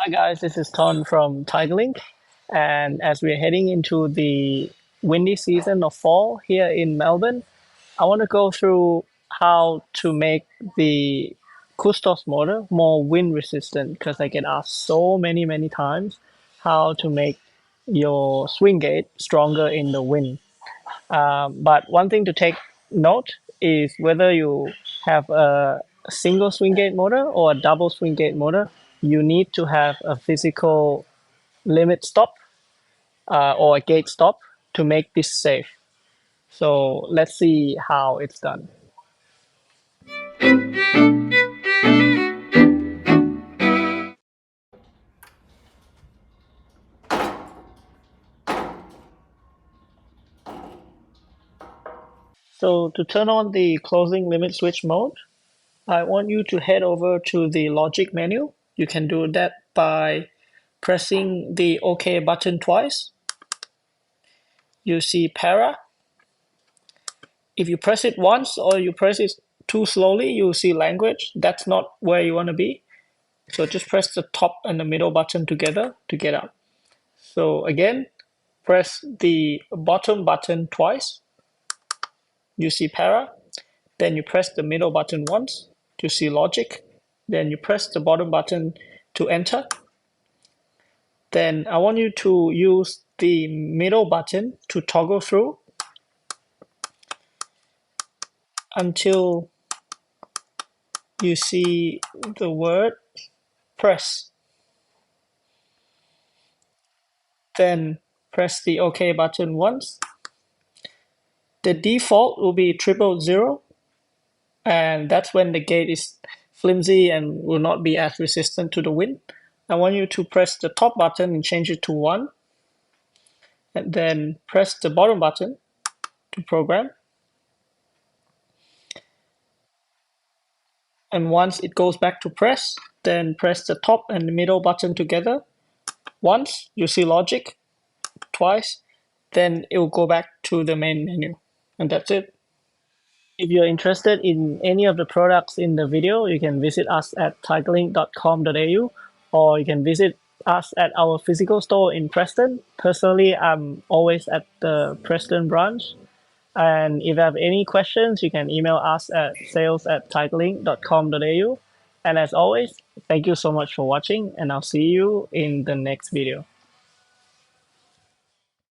Hi guys, this is Ton from Tigerlink, and as we're heading into the windy season of fall here in Melbourne, I want to go through how to make the Kustos motor more wind resistant because I get asked so many times how to make your swing gate stronger in the wind. But one thing to take note is whether you have a single swing gate motor or a double swing gate motor, you need to have a physical limit stop or a gate stop to make this safe. So let's see how it's done. So to turn on the closing limit switch mode, I want you to head over to the logic menu. You can do that by pressing the OK button twice. You see para. If you press it once or you press it too slowly, you'll see language. That's not where you want to be. So just press the top and the middle button together to get out. So again, press the bottom button twice. You see para. Then you press the middle button once to see logic. Then you press the bottom button to enter. Then I want you to use the middle button to toggle through until you see the word press. Then press the OK button once. The default will be 000, and that's when the gate is flimsy and will not be as resistant to the wind. I want you to press the top button and change it to 1, and then press the bottom button to program. And once it goes back to press, then press the top and the middle button together. Once, you see logic. Twice, then it will go back to the main menu. And that's it. If you're interested in any of the products in the video, you can visit us at tigerlink.com.au, or you can visit us at our physical store in Preston. Personally, I'm always at the Preston branch. And if you have any questions, you can email us at sales@tigerlink.com.au. And as always, thank you so much for watching, and I'll see you in the next video.